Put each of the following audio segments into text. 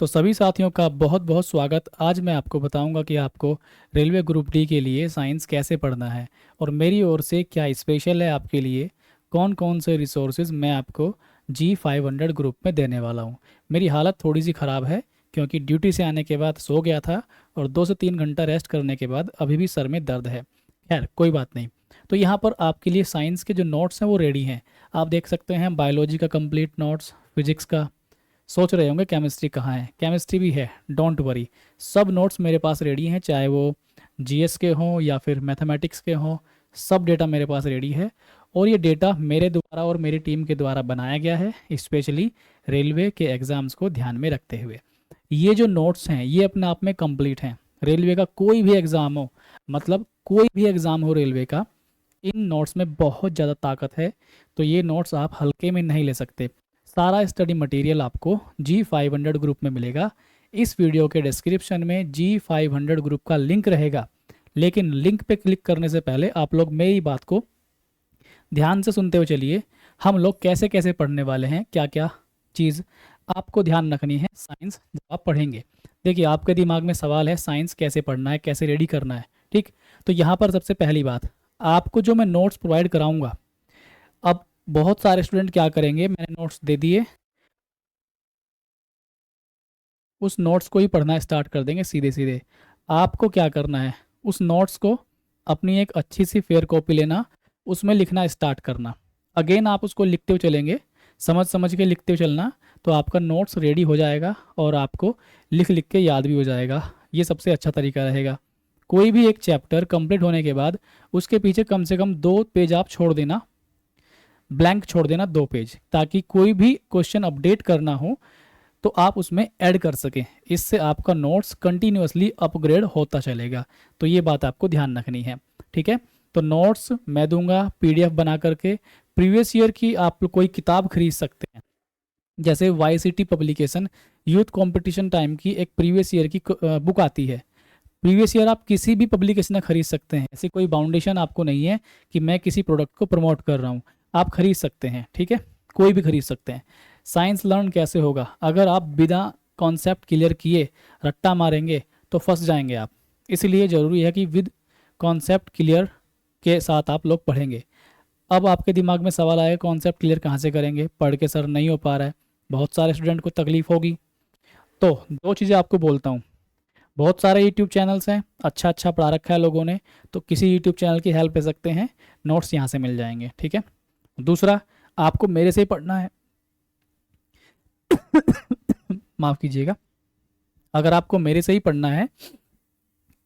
तो सभी साथियों का बहुत बहुत स्वागत। आज मैं आपको बताऊंगा कि आपको रेलवे ग्रुप डी के लिए साइंस कैसे पढ़ना है और मेरी ओर से क्या स्पेशल है आपके लिए, कौन कौन से रिसोर्सेज मैं आपको G500 ग्रुप में देने वाला हूं। मेरी हालत थोड़ी सी ख़राब है क्योंकि ड्यूटी से आने के बाद सो गया था और 2 से 3 घंटा रेस्ट करने के बाद अभी भी सर में दर्द है। खैर कोई बात नहीं। तो यहाँ पर आपके लिए साइंस के जो नोट्स हैं वो रेडी हैं। आप देख सकते हैं बायोलॉजी का कंप्लीट नोट्स, फिजिक्स का। सोच रहे होंगे केमिस्ट्री कहाँ है, केमिस्ट्री भी है, डोंट वरी। सब नोट्स मेरे पास रेडी हैं, चाहे वो जीएस के हों या फिर मैथमेटिक्स के हों, सब डेटा मेरे पास रेडी है। और ये डेटा मेरे द्वारा और मेरी टीम के द्वारा बनाया गया है, स्पेशली रेलवे के एग्ज़ाम्स को ध्यान में रखते हुए। ये जो नोट्स हैं ये अपने आप में कंप्लीट हैं। रेलवे का कोई भी एग्ज़ाम हो, मतलब कोई भी एग्ज़ाम हो रेलवे का, इन नोट्स में बहुत ज़्यादा ताकत है। तो ये नोट्स आप हल्के में नहीं ले सकते। सारा स्टडी मटेरियल आपको G500 ग्रुप में मिलेगा। इस वीडियो के डिस्क्रिप्शन में G500 ग्रुप का लिंक रहेगा, लेकिन लिंक पे क्लिक करने से पहले आप लोग मेरी बात को ध्यान से सुनते हुए चलिए। हम लोग कैसे कैसे पढ़ने वाले हैं, क्या क्या चीज़ आपको ध्यान रखनी है साइंस जब आप पढ़ेंगे। देखिए, आपके दिमाग में सवाल है साइंस कैसे पढ़ना है, कैसे रेडी करना है, ठीक। तो यहाँ पर सबसे पहली बात, आपको जो मैं नोट्स प्रोवाइड कराऊंगा, अब बहुत सारे स्टूडेंट क्या करेंगे, मैंने नोट्स दे दिए, उस नोट्स को ही पढ़ना स्टार्ट कर देंगे सीधे सीधे। आपको क्या करना है, उस नोट्स को अपनी एक अच्छी सी फेयर कॉपी लेना, उसमें लिखना स्टार्ट करना। अगेन आप उसको लिखते हुए चलेंगे, समझ समझ के लिखते हुए चलना, तो आपका नोट्स रेडी हो जाएगा और आपको लिख लिख के याद भी हो जाएगा। ये सबसे अच्छा तरीका रहेगा। कोई भी एक चैप्टर कंप्लीट होने के बाद उसके पीछे कम से कम 2 पेज आप छोड़ देना, ब्लैंक छोड़ देना 2 पेज, ताकि कोई भी क्वेश्चन अपडेट करना हो तो आप उसमें ऐड कर सकें। इससे आपका नोट्स कंटिन्यूअसली अपग्रेड होता चलेगा। तो ये बात आपको ध्यान रखनी है, ठीक है। तो नोट्स मैं दूंगा पीडीएफ बना करके। प्रीवियस ईयर की आप कोई किताब खरीद सकते हैं, जैसे YCT publication youth competition time की एक प्रीवियस ईयर की बुक आती है। प्रीवियस ईयर आप किसी भी पब्लिकेशन में खरीद सकते हैं, ऐसी कोई बाउंडेशन आपको नहीं है कि मैं किसी प्रोडक्ट को प्रमोट कर रहा हूँ। आप खरीद सकते हैं, ठीक है, कोई भी खरीद सकते हैं। साइंस लर्न कैसे होगा, अगर आप बिना कॉन्सेप्ट क्लियर किए रट्टा मारेंगे तो फंस जाएंगे आप। इसलिए ज़रूरी है कि विद कॉन्सेप्ट क्लियर के साथ आप लोग पढ़ेंगे। अब आपके दिमाग में सवाल आएगा कॉन्सेप्ट क्लियर कहाँ से करेंगे, पढ़ के सर नहीं हो पा रहा है, बहुत सारे स्टूडेंट को तकलीफ होगी। तो 2 चीज़ें आपको बोलता हूँ। बहुत सारे यूट्यूब चैनल्स हैं, अच्छा अच्छा पढ़ा रखा है लोगों ने, तो किसी यूट्यूब चैनल की हेल्प ले सकते हैं, नोट्स यहाँ से मिल जाएंगे, ठीक है। दूसरा, आपको मेरे से ही पढ़ना है। माफ़ कीजिएगा, अगर आपको मेरे से ही पढ़ना है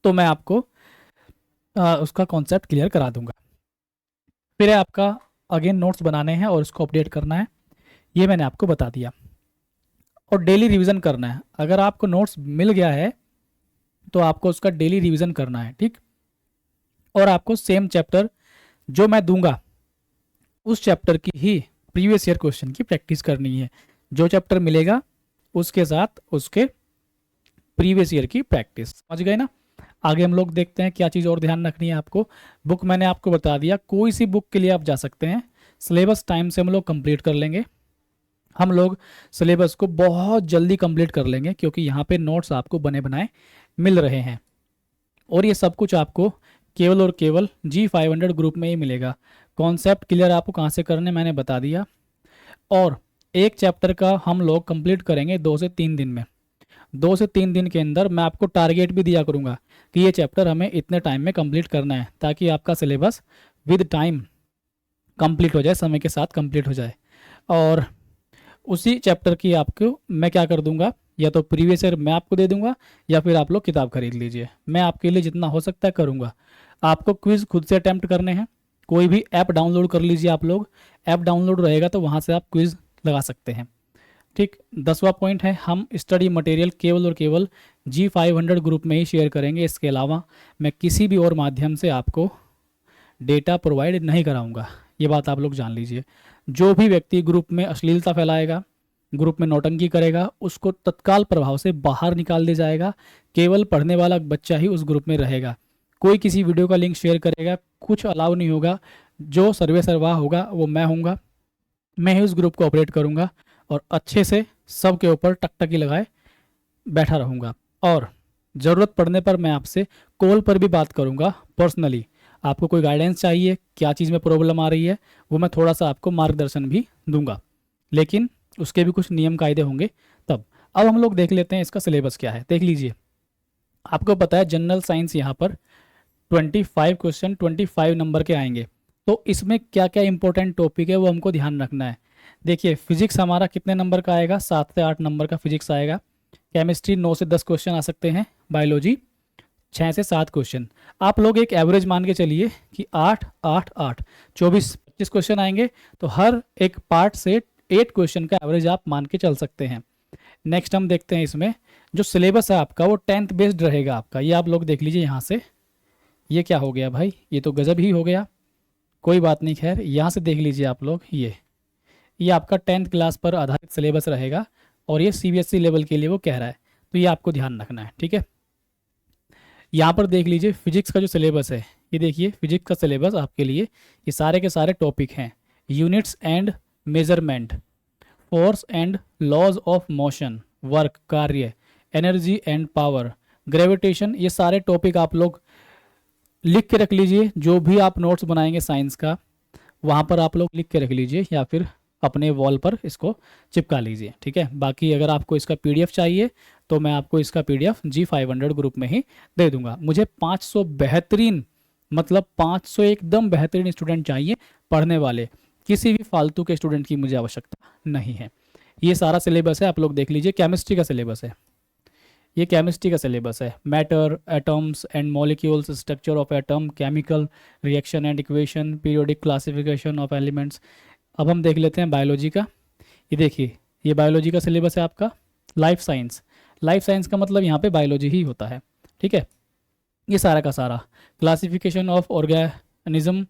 तो मैं आपको उसका कॉन्सेप्ट क्लियर करा दूंगा। फिर है आपका अगेन नोट्स बनाने हैं और उसको अपडेट करना है, ये मैंने आपको बता दिया। और डेली रिवीजन करना है। अगर आपको नोट्स मिल गया है तो आपको उसका डेली रिवीजन करना है, ठीक। और आपको सेम चैप्टर जो मैं दूंगा उस चैप्टर की ही प्रीवियस ईयर क्वेश्चन की प्रैक्टिस करनी है। जो चैप्टर मिलेगा उसके साथ उसके प्रीवियस ईयर की प्रैक्टिस, समझ गए ना। आगे हम लोग देखते हैं क्या चीज़ और ध्यान रखनी है आपको। बुक मैंने आपको बता दिया, कोई सी बुक के लिए आप जा सकते हैं। सिलेबस टाइम से हम लोग कंप्लीट कर लेंगे। हम लोग सिलेबस को बहुत जल्दी कंप्लीट कर लेंगे क्योंकि यहाँ पे नोट्स आपको बने बनाए मिल रहे हैं। और ये सब कुछ आपको केवल और केवल G500 ग्रुप में ही मिलेगा। कॉन्सेप्ट क्लियर आपको कहाँ से करने मैंने बता दिया। और एक चैप्टर का हम लोग कंप्लीट करेंगे 2 से 3 दिन में। 2 से 3 दिन के अंदर मैं आपको टारगेट भी दिया करूँगा कि ये चैप्टर हमें इतने टाइम में कंप्लीट करना है, ताकि आपका सिलेबस विद टाइम कंप्लीट हो जाए, समय के साथ कंप्लीट हो जाए। और उसी चैप्टर की आपको मैं क्या कर दूंगा, या तो प्रीवियस ईयर मैं आपको दे दूंगा या फिर आप लोग किताब खरीद लीजिए। मैं आपके लिए जितना हो सकता है करूंगा। आपको क्विज़ खुद से अटैम्प्ट करने हैं। कोई भी ऐप डाउनलोड कर लीजिए आप लोग, ऐप डाउनलोड रहेगा तो वहाँ से आप क्विज़ लगा सकते हैं, ठीक। 10वां पॉइंट है, हम स्टडी मटेरियल केवल और केवल G500 ग्रुप में ही शेयर करेंगे। इसके अलावा मैं किसी भी और माध्यम से आपको डेटा प्रोवाइड नहीं कराऊंगा। ये बात आप लोग जान लीजिए। जो भी व्यक्ति ग्रुप में अश्लीलता फैलाएगा, ग्रुप में नौटंकी करेगा, उसको तत्काल प्रभाव से बाहर निकाल दिया जाएगा। केवल पढ़ने वाला बच्चा ही उस ग्रुप में रहेगा। कोई किसी वीडियो का लिंक शेयर करेगा, कुछ अलाउ नहीं होगा। जो सर्वे सर्वा होगा वो मैं हूँगा, मैं ही उस ग्रुप को ऑपरेट करूँगा और अच्छे से सबके ऊपर टकटकी लगाए बैठा रहूँगा और ज़रूरत पड़ने पर मैं आपसे कॉल पर भी बात करूँगा पर्सनली। आपको कोई गाइडेंस चाहिए, क्या चीज़ में प्रॉब्लम आ रही है, वो मैं थोड़ा सा आपको मार्गदर्शन भी दूंगा, लेकिन उसके भी कुछ नियम कायदे होंगे तब। अब हम लोग देख लेते हैं इसका सिलेबस क्या है। देख लीजिए, आपको पता है जनरल साइंस यहाँ पर 25 क्वेश्चन 25 नंबर के आएंगे। तो इसमें क्या क्या इंपॉर्टेंट टॉपिक है वो हमको ध्यान रखना है। देखिए, फिजिक्स हमारा कितने नंबर का आएगा, 7 से 8 नंबर का फिजिक्स आएगा। केमिस्ट्री 9 से 10 क्वेश्चन आ सकते हैं। बायोलॉजी 6 से 7 क्वेश्चन। आप लोग एक एवरेज मान के चलिए कि 8 8 8 24 25 क्वेश्चन आएंगे। तो हर एक पार्ट से 8 क्वेश्चन का एवरेज आप मान के चल सकते हैं। नेक्स्ट हम देखते हैं इसमें जो सिलेबस है आपका वो 10th बेस्ड रहेगा आपका। ये आप लोग देख लीजिए यहाँ से, ये क्या हो गया भाई, ये तो गजब ही हो गया। कोई बात नहीं, खैर यहाँ से देख लीजिए आप लोग, ये आपका 10th क्लास पर आधारित सिलेबस रहेगा और ये सीबीएसई लेवल के लिए वो कह रहा है, तो ये आपको ध्यान रखना है, ठीक है। यहाँ पर देख लीजिए फिजिक्स का जो सिलेबस है, ये देखिए फिजिक्स का सिलेबस आपके लिए ये सारे के सारे टॉपिक हैं। Units and measurement, force and laws of motion, work कार्य, एनर्जी एंड पावर, ग्रेविटेशन, ये सारे टॉपिक आप लोग लिख के रख लीजिए। जो भी आप नोट्स बनाएंगे साइंस का, वहाँ पर आप लोग लिख के रख लीजिए या फिर अपने वॉल पर इसको चिपका लीजिए, ठीक है। बाकी अगर आपको इसका पीडीएफ चाहिए तो मैं आपको इसका पीडीएफ G500 ग्रुप में ही दे दूंगा। मुझे 500 बेहतरीन, मतलब 500 एकदम बेहतरीन स्टूडेंट चाहिए पढ़ने वाले, किसी भी फालतू के स्टूडेंट की मुझे आवश्यकता नहीं है। ये सारा सिलेबस है, आप लोग देख लीजिए। केमिस्ट्री का सिलेबस है, ये केमिस्ट्री का सिलेबस है। Matter, atoms and molecules, structure of atom, chemical reaction and equation, periodic classification of elements. अब हम देख लेते हैं बायोलॉजी का। ये देखिए, ये बायोलॉजी का सिलेबस है आपका। लाइफ साइंस, लाइफ साइंस का मतलब यहाँ पे बायोलॉजी ही होता है, ठीक है। ये सारा का सारा classification of organism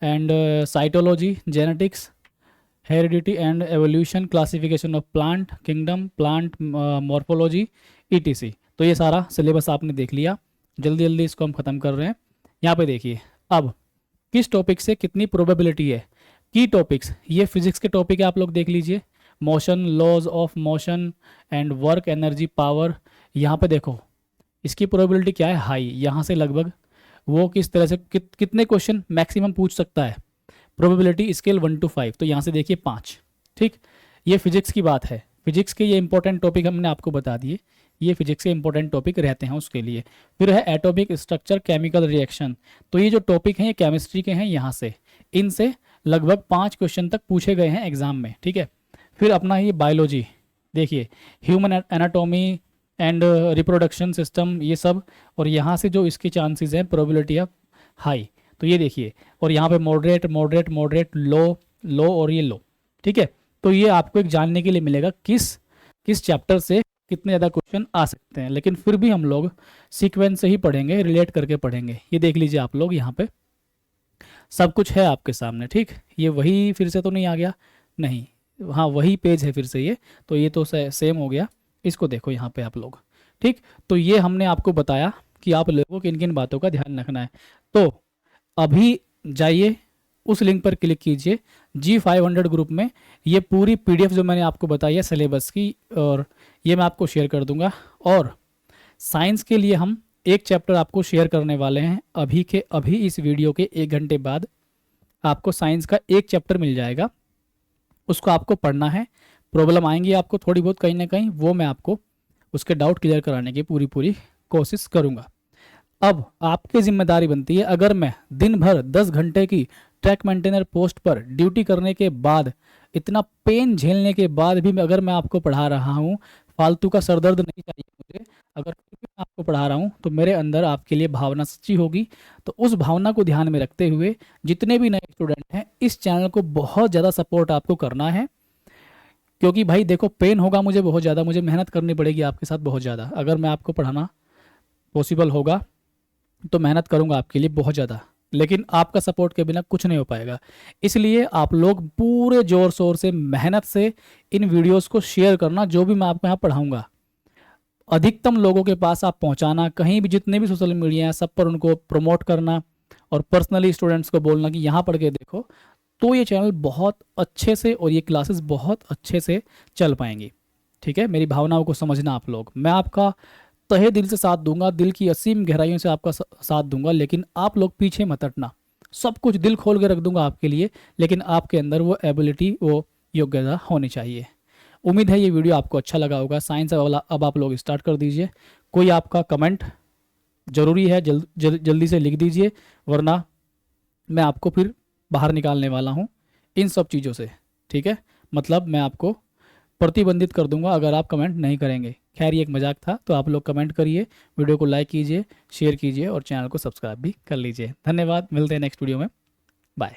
and cytology, genetics, heredity and evolution, classification of plant kingdom, plant morphology, etc. तो ये सारा सिलेबस आपने देख लिया। जल्दी जल्दी इसको हम ख़त्म कर रहे हैं। यहाँ पे देखिए, अब किस टॉपिक से कितनी प्रोबेबिलिटी है। की टॉपिक्स, ये फिजिक्स के टॉपिक है, आप लोग देख लीजिए। Motion, laws of motion and work, energy, power. यहाँ पे देखो इसकी प्रोबेबिलिटी क्या है, हाई। यहाँ से लगभग वो किस तरह से कितने क्वेश्चन मैक्सिमम पूछ सकता है, प्रोबेबिलिटी स्केल 1 to 5। तो यहाँ से देखिए 5, ठीक। ये फिजिक्स की बात है। फिजिक्स के ये इंपॉर्टेंट टॉपिक हमने आपको बता दिए, ये फिजिक्स के इंपॉर्टेंट टॉपिक रहते हैं उसके लिए। फिर है एटॉमिक स्ट्रक्चर, केमिकल रिएक्शन। तो ये जो टॉपिक हैं ये केमिस्ट्री के हैं। यहाँ से इनसे लगभग 5 क्वेश्चन तक पूछे गए हैं एग्जाम में, ठीक है। फिर अपना ये बायोलॉजी देखिए, human anatomy and reproduction system, ये सब। और यहाँ से जो इसके चांसेस हैं प्रोबेबिलिटी ऑफ हाई, तो ये देखिए। और यहाँ पे मॉडरेट मॉडरेट मॉडरेट, लो लो और ये लो, ठीक है। तो ये आपको एक जानने के लिए मिलेगा किस किस चैप्टर से कितने ज़्यादा क्वेश्चन आ सकते हैं। लेकिन फिर भी हम लोग सीक्वेंस से ही पढ़ेंगे, रिलेट करके पढ़ेंगे। ये देख लीजिए आप लोग, यहाँ पे सब कुछ है आपके सामने, ठीक। ये वही फिर से तो नहीं आ गया, नहीं, हाँ वही पेज है फिर से ये, तो ये तो सेम हो गया। इसको देखो यहाँ पे आप लोग, ठीक। तो ये हमने आपको बताया कि आप लोगों को किन किन बातों का ध्यान रखना है। तो अभी जाइए उस लिंक पर क्लिक कीजिए G500 ग्रुप में। ये पूरी पीडीएफ जो मैंने आपको बताई है सिलेबस की, और ये मैं आपको शेयर कर दूंगा। और साइंस के लिए हम एक चैप्टर आपको शेयर करने वाले हैं अभी के अभी। इस वीडियो के 1 घंटे बाद आपको साइंस का एक चैप्टर मिल जाएगा, उसको आपको पढ़ना है। प्रॉब्लम आएंगी आपको थोड़ी बहुत कहीं ना कहीं, वो मैं आपको उसके डाउट क्लियर कराने की पूरी कोशिश करूँगा। अब आपकी जिम्मेदारी बनती है, अगर मैं दिन भर 10 घंटे की ट्रैक मेंटेनर पोस्ट पर ड्यूटी करने के बाद, इतना पेन झेलने के बाद भी अगर मैं आपको पढ़ा रहा हूँ, फालतू का सरदर्द नहीं चाहिए मुझे, अगर फिर भी मैं आपको पढ़ा रहा हूँ तो मेरे अंदर आपके लिए भावना सच्ची होगी। तो उस भावना को ध्यान में रखते हुए जितने भी नए स्टूडेंट हैं, इस चैनल को बहुत ज़्यादा सपोर्ट आपको करना है। क्योंकि भाई देखो, पेन होगा मुझे बहुत ज़्यादा, मुझे मेहनत करनी पड़ेगी आपके साथ बहुत ज़्यादा। अगर मैं आपको पढ़ाना पॉसिबल होगा तो मेहनत करूंगा आपके लिए बहुत ज़्यादा, लेकिन आपका सपोर्ट के बिना कुछ नहीं हो पाएगा। इसलिए आप लोग पूरे ज़ोर शोर से, मेहनत से इन वीडियोस को शेयर करना। जो भी मैं आपको यहाँ पढ़ाऊंगा अधिकतम लोगों के पास आप पहुँचाना, कहीं भी जितने भी सोशल मीडिया हैं सब पर उनको प्रमोट करना, और पर्सनली स्टूडेंट्स को बोलना कि यहाँ पढ़ के देखो। तो ये चैनल बहुत अच्छे से और ये क्लासेस बहुत अच्छे से चल पाएंगी। ठीक है, मेरी भावनाओं को समझना आप लोग। मैं आपका तहे दिल से साथ दूंगा, दिल की असीम गहराइयों से आपका साथ दूंगा, लेकिन आप लोग पीछे मत हटना। सब कुछ दिल खोल के रख दूंगा आपके लिए, लेकिन आपके अंदर वो एबिलिटी, वो योग्यता होनी चाहिए। उम्मीद है ये वीडियो आपको अच्छा लगा होगा। साइंस वाला अब आप लोग स्टार्ट कर दीजिए। कोई आपका कमेंट ज़रूरी है, जल्दी से लिख दीजिए, वरना मैं आपको फिर बाहर निकालने वाला हूँ इन सब चीज़ों से। ठीक है, मतलब मैं आपको प्रतिबंधित कर दूंगा अगर आप कमेंट नहीं करेंगे। खैर ये एक मजाक था, तो आप लोग कमेंट करिए, वीडियो को लाइक कीजिए, शेयर कीजिए और चैनल को सब्सक्राइब भी कर लीजिए। धन्यवाद, मिलते हैं नेक्स्ट वीडियो में। बाय।